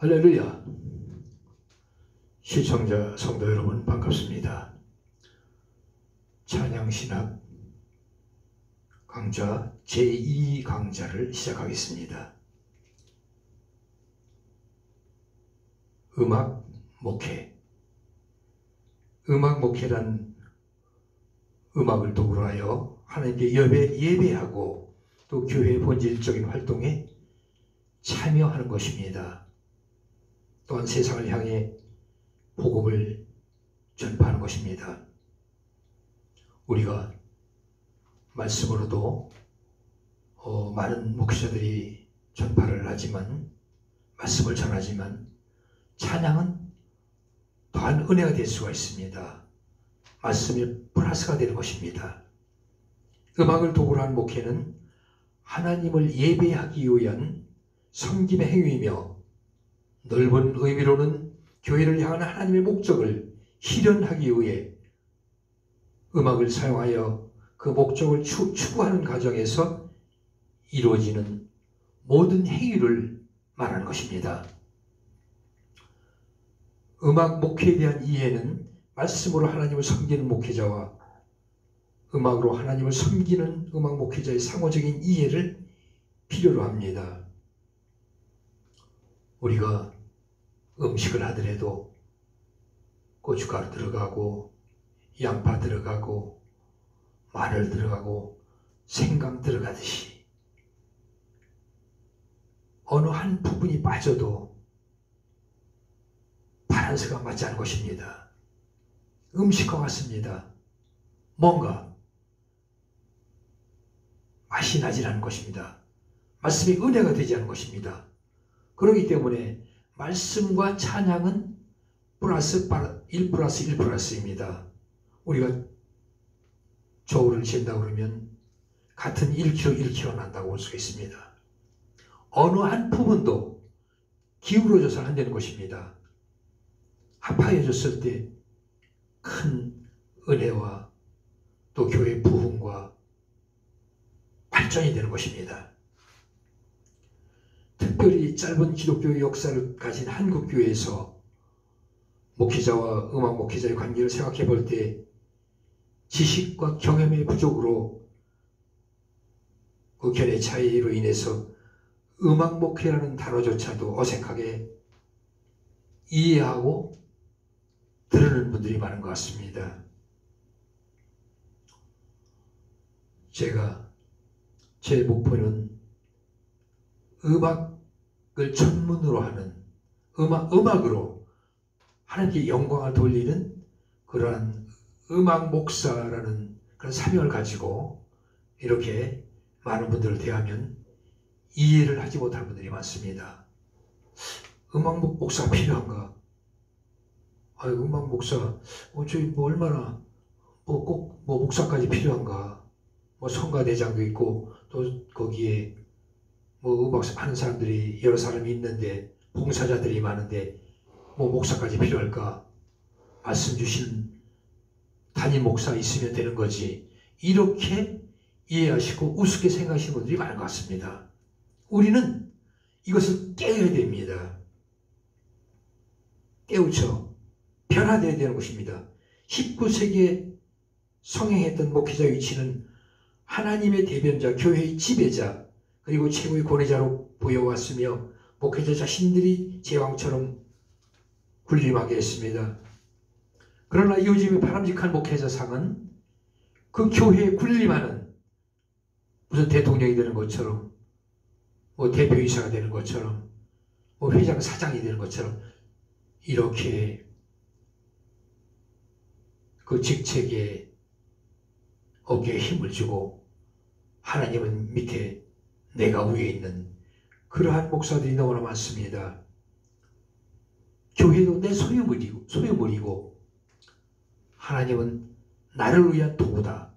할렐루야. 시청자 성도 여러분 반갑습니다. 찬양신학 강좌 제2강좌를 시작하겠습니다. 음악 목회. 음악 목회란 음악을 도구로 하여 하나님께 예배하고 또 교회의 본질적인 활동에 참여하는 것입니다. 또한 세상을 향해 복음을 전파하는 것입니다. 우리가 말씀으로도 많은 목회자들이 전파를 하지만, 말씀을 전하지만, 찬양은 더한 은혜가 될 수가 있습니다. 말씀이 플러스가 되는 것입니다. 음악을 도구로 한 목회는 하나님을 예배하기 위한 섬김의 행위이며, 넓은 의미로는 교회를 향한 하나님의 목적을 실현하기 위해 음악을 사용하여 그 목적을 추구하는 과정에서 이루어지는 모든 행위를 말하는 것입니다. 음악 목회에 대한 이해는 말씀으로 하나님을 섬기는 목회자와 음악으로 하나님을 섬기는 음악 목회자의 상호적인 이해를 필요로 합니다. 우리가 음식을 하더라도 고춧가루 들어가고 양파 들어가고 마늘 들어가고 생강 들어가듯이 어느 한 부분이 빠져도 바란스가 맞지 않은 것입니다. 음식과 같습니다. 뭔가 맛이 나지 않은 것입니다. 말씀이 은혜가 되지 않은 것입니다. 그렇기 때문에 말씀과 찬양은 플러스 1 플러스 1 플러스입니다. 우리가 저울을 잰다고 그러면 같은 1kg 1kg 난다고 볼 수가 있습니다. 어느 한 부분도 기울어져서 안 되는 것입니다. 합하여졌을 때 큰 은혜와 또 교회의 부흥과 발전이 되는 것입니다. 특별히 짧은 기독교의 역사를 가진 한국교회에서 목회자와 음악 목회자의 관계를 생각해 볼 때 지식과 경험의 부족으로 의견의 차이로 인해서 음악 목회라는 단어조차도 어색하게 이해하고 들으는 분들이 많은 것 같습니다. 제 목표는 음악을 전문으로 하는 음악으로 하나님께 영광을 돌리는 그러한 음악 목사라는 그런 사명을 가지고 이렇게 많은 분들을 대하면 이해를 하지 못하는 분들이 많습니다. 음악 목사 필요한가? 음악 목사, 저희 얼마나 꼭 목사까지 필요한가? 성가대장도 있고 또 거기에 음악 하는 사람들이 여러 사람이 있는데 봉사자들이 많은데 목사까지 필요할까? 말씀 주신 담임 목사 있으면 되는 거지. 이렇게 이해하시고 우습게 생각하시는 분들이 많은 것 같습니다. 우리는 이것을 깨야 됩니다. 깨우쳐 변화되어야 되는 것입니다. 19세기에 성행했던 목회자 위치는 하나님의 대변자, 교회의 지배자, 그리고 최고의 권위자로 보여왔으며 목회자 자신들이 제왕처럼 군림하게 했습니다. 그러나 요즘의 바람직한 목회자상은 그 교회에 군림하는 무슨 대통령이 되는 것처럼 대표이사가 되는 것처럼 회장 사장이 되는 것처럼 이렇게 그 직책에 어깨에 힘을 주고 하나님은 밑에 내가 위에 있는 그러한 목사들이 너무나 많습니다. 교회도 내 소유물이고 하나님은 나를 위한 도구다.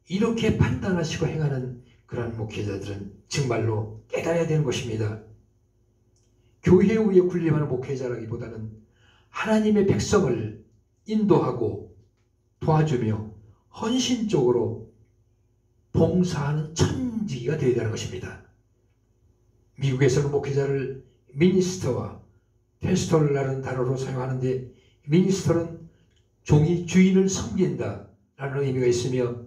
이렇게 판단하시고 행하는 그러한 목회자들은 정말로 깨달아야 되는 것입니다. 교회 위에 군림하는 목회자라기보다는 하나님의 백성을 인도하고 도와주며 헌신적으로 봉사하는 천지기가 되어야 되는 것입니다. 미국에서는 목회자를 미니스터와 페스톨이라는 단어로 사용하는데 미니스터는 종이 주인을 섬긴다 라는 의미가 있으며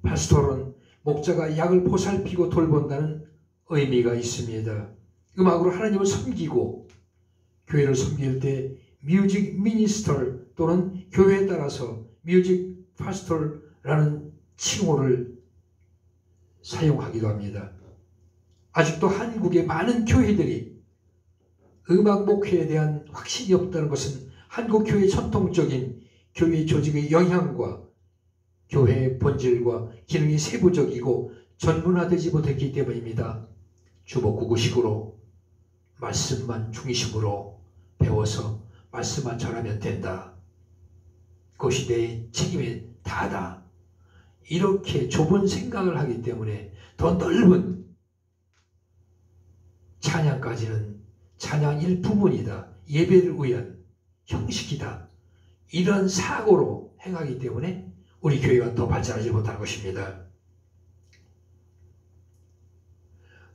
파스톨은 목자가 양을 보살피고 돌본다는 의미가 있습니다. 음악으로 하나님을 섬기고 교회를 섬길 때 뮤직 미니스터 또는 교회에 따라서 뮤직 파스톨이라는 칭호를 사용하기도 합니다. 아직도 한국의 많은 교회들이 음악 목회에 대한 확신이 없다는 것은 한국 교회의 전통적인 교회 조직의 영향과 교회의 본질과 기능이 세부적이고 전문화되지 못했기 때문입니다. 주먹구구식으로 말씀만 중심으로 배워서 말씀만 전하면 된다. 그것이 내 책임에 다하다. 이렇게 좁은 생각을 하기 때문에 더 넓은 찬양까지는 찬양 일부분이다. 예배를 위한 형식이다. 이런 사고로 행하기 때문에 우리 교회가 더 발전하지 못하는 것입니다.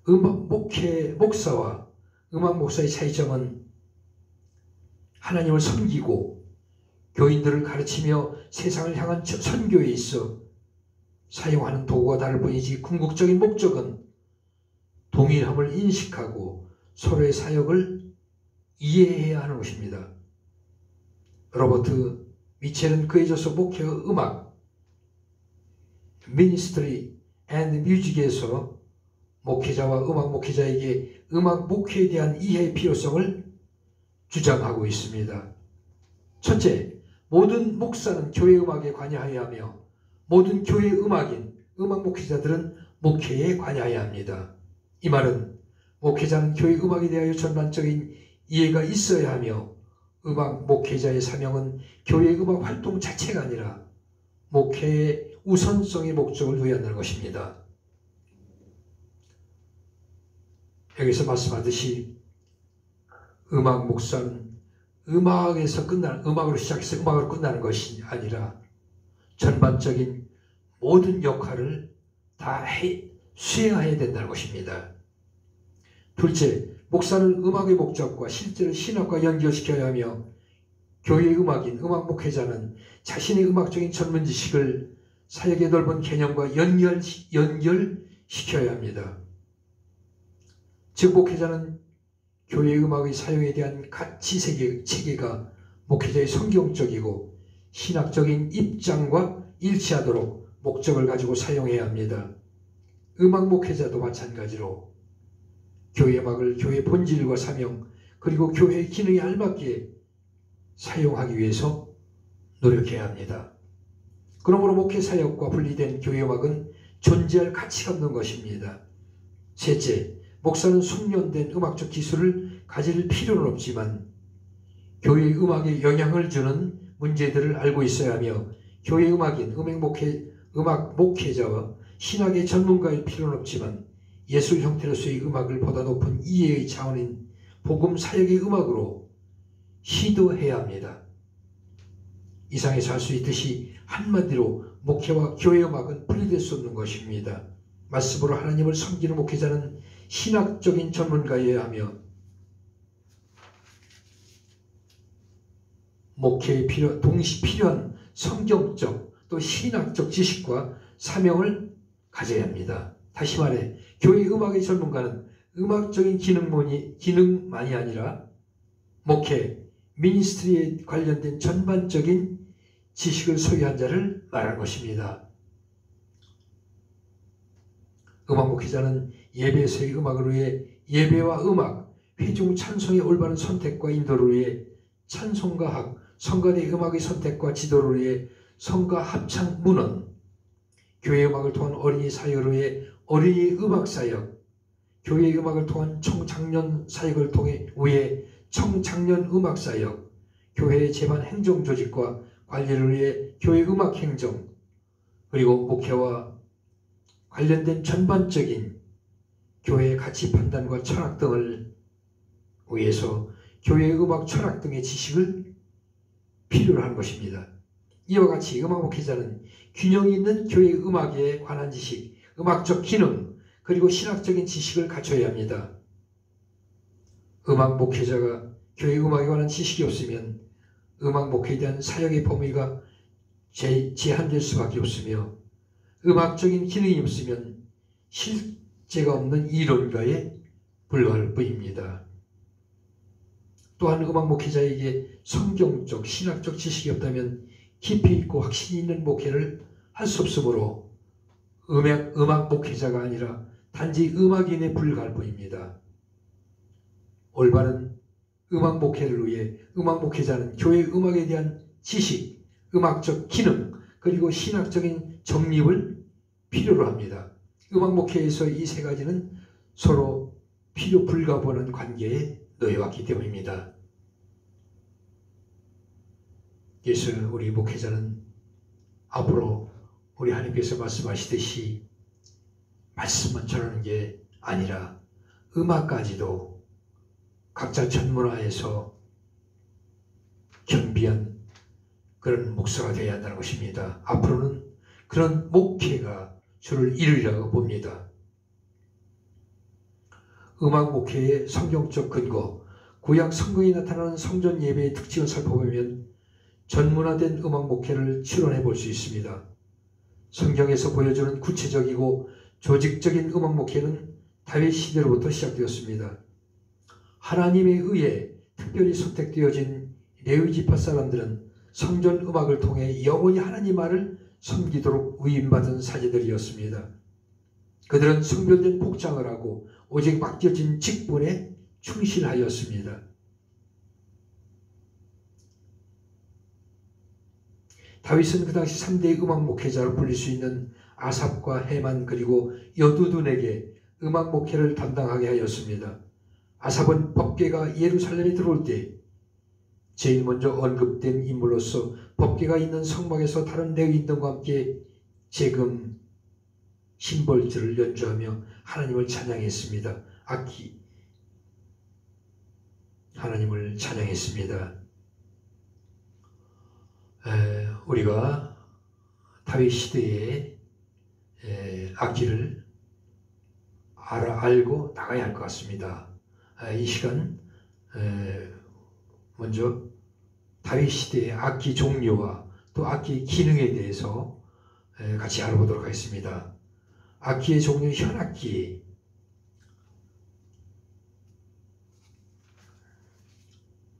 음악 목사와 음악 목사의 차이점은 하나님을 섬기고 교인들을 가르치며 세상을 향한 선교에 있어 사용하는 도구가 다를 뿐이지 궁극적인 목적은 동일함을 인식하고 서로의 사역을 이해해야 하는 것입니다. 로버트 미첼은 그에 져서 목회의 음악 Ministry and Music에서 목회자와 음악 목회자에게 음악 목회에 대한 이해의 필요성을 주장하고 있습니다. 첫째, 모든 목사는 교회 음악에 관여해야 하며 모든 교회 음악인 음악 목회자들은 목회에 관여해야 합니다. 이 말은 목회자는 교회 음악에 대하여 전반적인 이해가 있어야 하며 음악 목회자의 사명은 교회 음악 활동 자체가 아니라 목회의 우선성의 목적을 위한다는 것입니다. 여기서 말씀하듯이 음악 목사는 음악으로 시작해서 음악으로 끝나는 것이 아니라 전반적인 모든 역할을 다 수행해야 된다는 것입니다. 둘째, 목사는 음악의 목적과 실제로 신학과 연결시켜야 하며 교회의 음악인 음악 목회자는 자신의 음악적인 전문 지식을 사역의 넓은 개념과 연결시켜야 합니다. 즉 목회자는 교회의 음악의 사용에 대한 가치 체계가 목회자의 성경적이고 신학적인 입장과 일치하도록 목적을 가지고 사용해야 합니다. 음악 목회자도 마찬가지로 교회 음악을 교회의 본질과 사명 그리고 교회의 기능에 알맞게 사용하기 위해서 노력해야 합니다. 그러므로 목회 사역과 분리된 교회 음악은 존재할 가치가 없는 것입니다. 셋째, 목사는 숙련된 음악적 기술을 가질 필요는 없지만 교회의 음악에 영향을 주는 문제들을 알고 있어야 하며 교회 음악인 음악 목회자와 신학의 전문가일 필요는 없지만 예술 형태로서의 음악을 보다 높은 이해의 차원인 복음 사역의 음악으로 시도해야 합니다. 이상에서 할 수 있듯이 한마디로 목회와 교회 음악은 분리될 수 없는 것입니다. 말씀으로 하나님을 섬기는 목회자는 신학적인 전문가여야 하며 목회에 동시 필요한 성경적 또 신학적 지식과 사명을 가져야 합니다. 다시 말해 교회 음악의 전문가는 음악적인 기능만이 아니라 목회, 미니스트리에 관련된 전반적인 지식을 소유한 자를 말하는 것입니다. 음악 목회자는 예배에서의 음악을 위해 예배와 음악, 회중 찬송의 올바른 선택과 인도를 위해 찬송가 학, 성가대 음악의 선택과 지도를 위해 성가 합창 문헌, 교회 음악을 통한 어린이 사역을 위해 어린이 음악 사역, 교회 음악을 통한 청장년 사역을 위해 청장년 음악 사역, 교회의 재반 행정 조직과 관리를 위해 교회 음악 행정, 그리고 목회와 관련된 전반적인 교회의 가치 판단과 철학 등을 위해서 교회의 음악 철학 등의 지식을 필요로 하는 것입니다. 이와 같이 음악 목회자는 균형 있는 교회의 음악에 관한 지식, 음악적 기능, 그리고 신학적인 지식을 갖춰야 합니다. 음악 목회자가 교회 음악에 관한 지식이 없으면 음악 목회에 대한 사역의 범위가 제한될 수밖에 없으며 음악적인 기능이 없으면 실제가 없는 이론가에 불과할 뿐입니다. 또한 음악 목회자에게 성경적, 신학적 지식이 없다면 깊이 있고 확신 있는 목회를 할 수 없으므로 음악 목회자가 아니라 단지 음악인에 불과할 뿐입니다. 올바른 음악 목회를 위해 음악 목회자는 교회 음악에 대한 지식, 음악적 기능, 그리고 신학적인 정립을 필요로 합니다. 음악 목회에서 이 세 가지는 서로 필요 불가분한 관계에 놓여왔기 때문입니다. 그래서 우리 목회자는 앞으로 우리 하나님께서 말씀하시듯이 말씀만 전하는 게 아니라 음악까지도 각자 전문화에서 겸비한 그런 목사가 되어야 한다는 것입니다. 앞으로는 그런 목회가 주를 이루리라고 봅니다. 음악 목회의 성경적 근거, 구약 성경에 나타나는 성전 예배의 특징을 살펴보면 전문화된 음악 목회를 추론해 볼 수 있습니다. 성경에서 보여주는 구체적이고 조직적인 음악 목회는 다윗 시대로부터 시작되었습니다. 하나님에 의해 특별히 선택되어진 레위 지파 사람들은 성전 음악을 통해 영원히 하나님 말을 섬기도록 위임받은 사제들이었습니다. 그들은 성별된 복장을 하고 오직 맡겨진 직분에 충실하였습니다. 다윗은 그 당시 3대 음악 목회자로 불릴 수 있는 아삽과 헤만 그리고 여두둔에게 음악 목회를 담당하게 하였습니다. 아삽은 법궤가 예루살렘에 들어올 때 제일 먼저 언급된 인물로서 법궤가 있는 성막에서 다른 레위인들과 함께 재금, 심벌들을 연주하며 하나님을 찬양했습니다. 악기, 하나님을 찬양했습니다. 우리가 다윗 시대의 악기를 알고 나가야 할 것 같습니다. 이 시간 먼저 다윗 시대의 악기 종류와 또 악기 기능에 대해서 같이 알아보도록 하겠습니다. 악기의 종류, 현악기,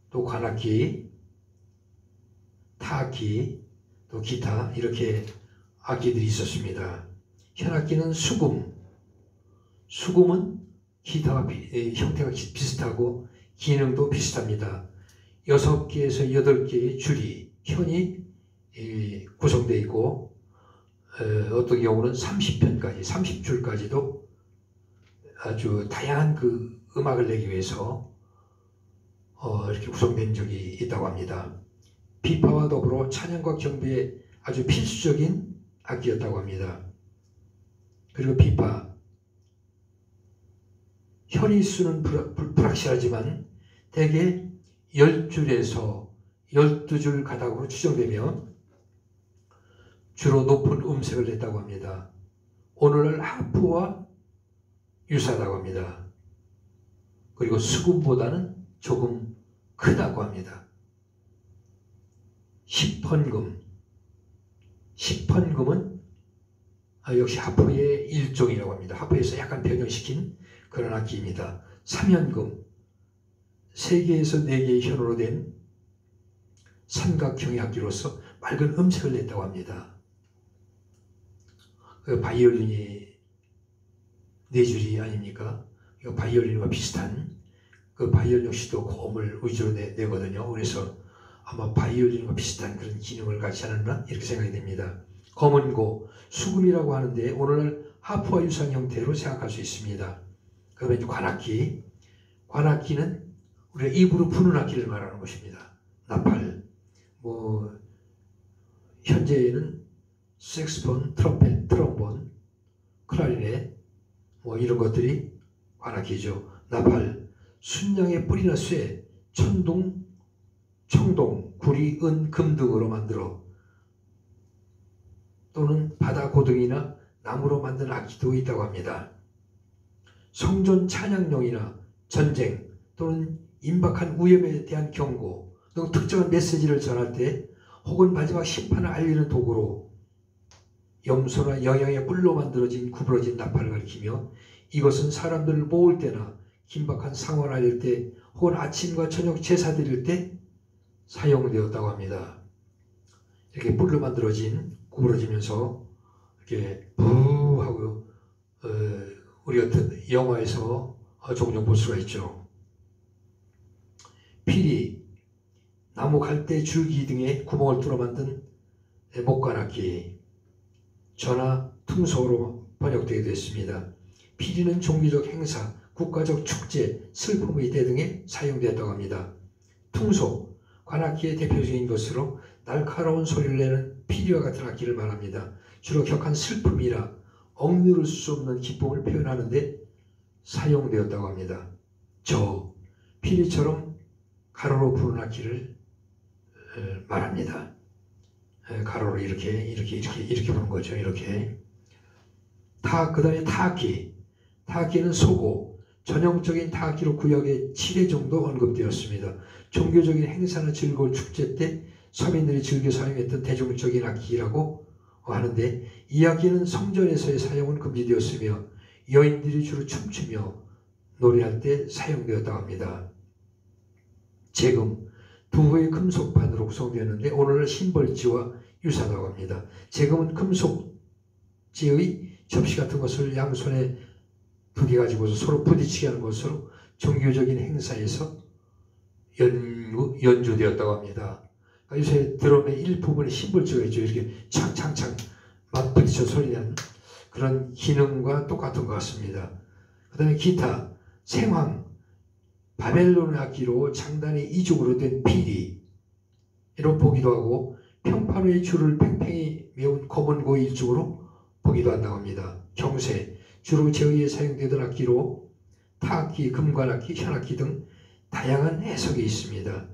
또 관악기, 타악기, 또 기타, 이렇게 악기들이 있었습니다. 현악기는 수금, 수금은 기타와 형태가 비슷하고 기능도 비슷합니다. 6개에서 8개의 줄이, 현이 구성되어 있고 어떤 경우는 30편까지, 30줄까지도 아주 다양한 그 음악을 내기 위해서 이렇게 구성된 적이 있다고 합니다. 비파와 더불어 찬양과 경배에 아주 필수적인 악기였다고 합니다. 그리고 비파, 현의 수는 불확실하지만 대개 10줄에서 12줄 가닥으로 추정되며 주로 높은 음색을 냈다고 합니다. 오늘날 하프와 유사하다고 합니다. 그리고 수금보다는 조금 크다고 합니다. 10펀금, 10펀금은 역시 하프의 일종이라고 합니다. 하프에서 약간 변형시킨 그런 악기입니다. 3현금, 3개에서 4개의 현으로 된 삼각형의 악기로서 맑은 음색을 냈다고 합니다. 그 바이올린이 4줄이 아닙니까? 이거 바이올린과 비슷한, 그 바이올린 역시도 고음을 위주로 내거든요. 그래서 아마 바이올린과 비슷한 그런 기능을 갖지 않았나 이렇게 생각이 됩니다. 검은고, 수금이라고 하는데 오늘날 하프와 유사한 형태로 생각할 수 있습니다. 그다음에 관악기, 관악기는 우리가 입으로 부는 악기를 말하는 것입니다. 나팔, 현재는 색스폰, 트럼펫, 트럼본, 클라리넷 이런 것들이 관악기죠. 나팔, 순양의 뿔이나 쇠, 천둥, 청동, 구리, 은, 금 등으로 만들어 또는 바다 고등이나 나무로 만든 악기도 있다고 합니다. 성전 찬양용이나 전쟁 또는 임박한 위험에 대한 경고 또 특정한 메시지를 전할 때 혹은 마지막 심판을 알리는 도구로 염소나 영양의 뿔로 만들어진 구부러진 나팔을 가리키며 이것은 사람들을 모을 때나 긴박한 상황을 알릴 때 혹은 아침과 저녁 제사 드릴 때 사용되었다고 합니다. 이렇게 뿔로 만들어진 구부러지면서 이렇게 부 하고 우리가 영화에서 종종 볼 수가 있죠. 피리, 나무 갈대 줄기 등의 구멍을 뚫어 만든 목관악기, 전하 퉁소로 번역되게 됐습니다. 피리는 종교적 행사, 국가적 축제, 슬픔의 때 등에 사용되었다고 합니다. 퉁소, 관악기의 대표적인 것으로 날카로운 소리를 내는 피리와 같은 악기를 말합니다. 주로 격한 슬픔이라 억누를 수 없는 기쁨을 표현하는 데 사용되었다고 합니다. 피리처럼 가로로 부는 악기를 말합니다. 가로로 이렇게 부는 거죠. 이렇게. 그 다음에 타악기. 타악기는 소고, 전형적인 타악기로 구약에 7회 정도 언급되었습니다. 종교적인 행사나 즐거운 축제 때 서민들이 즐겨 사용했던 대중적인 악기라고 하는데 이 악기는 성전에서의 사용은 금지되었으며 여인들이 주로 춤추며 노래할 때 사용되었다고 합니다. 제금, 두부의 금속판으로 구성되었는데 오늘날 심벌지와 유사하다고 합니다. 제금은 금속재의 접시 같은 것을 양손에 두 개 가지고서 서로 부딪히게 하는 것으로 종교적인 행사에서 연주되었다고 합니다. 요새 드럼의 일부분에 심벌지가 있죠. 이렇게 창창창 맞부딪혀 소리나는 그런 기능과 똑같은 것 같습니다. 그 다음에 기타, 생황, 바벨론 악기로 장단이 이중으로 된 피리로 보기도 하고 평판의 줄을 팽팽히 메운 검은 고 일중으로 보기도 한다고 합니다. 경세, 주로 제의에 사용되던 악기로 타악기, 금관악기, 현악기 등 다양한 해석이 있습니다.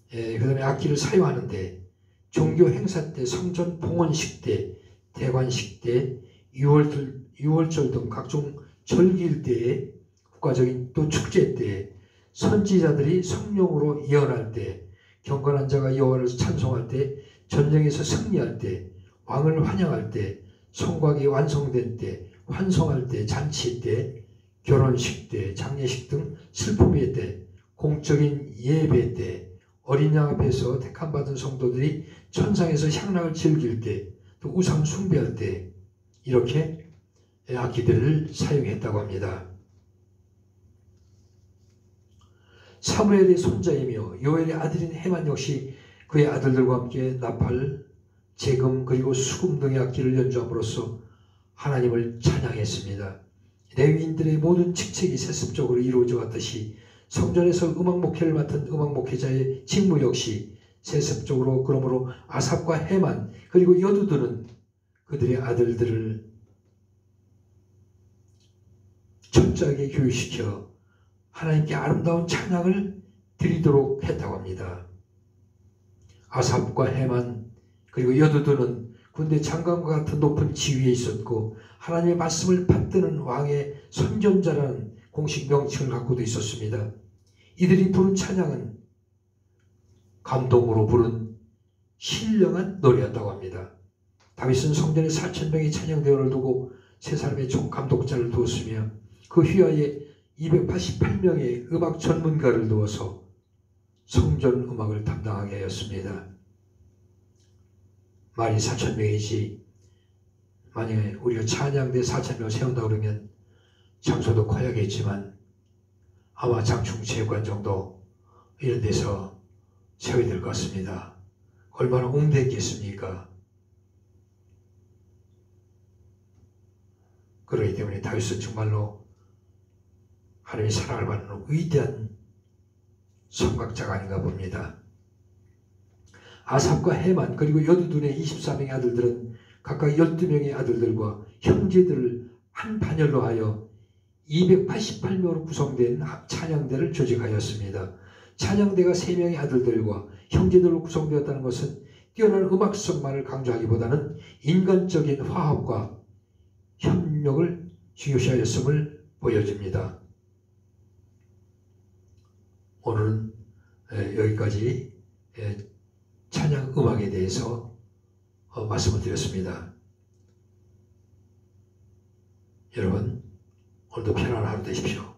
그 다음에 악기를 사용하는데 종교 행사 때, 성전 봉헌식 때, 대관식 때, 6월절 등 각종 절기일 때에 국가적인 또 축제 때, 선지자들이 성령으로 예언할 때, 경건한 자가 여호와를 찬송할 때, 전쟁에서 승리할 때, 왕을 환영할 때, 성곽이 완성된 때, 환송할 때, 잔치 때, 결혼식 때, 장례식 등 슬픔의 때, 공적인 예배 때, 어린 양 앞에서 택함받은 성도들이 천상에서 향락을 즐길 때, 또 우상 숭배할 때 이렇게 악기들을 사용했다고 합니다. 사무엘의 손자이며 요엘의 아들인 헤만 역시 그의 아들들과 함께 나팔, 제금 그리고 수금 등의 악기를 연주함으로써 하나님을 찬양했습니다. 레위인들의 모든 직책이 세습적으로 이루어져 왔듯이 성전에서 음악 목회를 맡은 음악 목회자의 직무 역시 세습적으로 그러므로 아삽과 헤만 그리고 여두두는 그들의 아들들을 철저하게 교육시켜 하나님께 아름다운 찬양을 드리도록 했다고 합니다. 아삽과 헤만 그리고 여두두는 군대 장관과 같은 높은 지위에 있었고 하나님의 말씀을 받드는 왕의 선전자라는 공식 명칭을 갖고도 있었습니다. 이들이 부른 찬양은 감동으로 부른 신령한 노래였다고 합니다. 다윗은 성전에 4,000명의 찬양대원을 두고 세 사람의 총감독자를 두었으며 그 휘하에 288명의 음악 전문가를 두어서 성전 음악을 담당하게 하였습니다. 말이 4,000명이지 만약에 우리가 찬양대 4,000명 세운다 그러면 장소도 커야겠지만 아마 장충체육관 정도 이런 데서 세워야 될 것 같습니다. 얼마나 웅대했겠습니까? 그렇기 때문에 다윗은 정말로 하나님의 사랑을 받는 위대한 선각자가 아닌가 봅니다. 아삽과 헤만 그리고 여두둔의 24명의 아들들은 각각 12명의 아들들과 형제들을 한 반열로 하여 288명으로 구성된 찬양대를 조직하였습니다. 찬양대가 3명의 아들들과 형제들로 구성되었다는 것은 뛰어난 음악성만을 강조하기보다는 인간적인 화합과 협력을 중요시하였음을 보여줍니다. 오늘은 여기까지 찬양 음악에 대해서 말씀을 드렸습니다. 여러분 오늘도 편안한 하루 되십시오.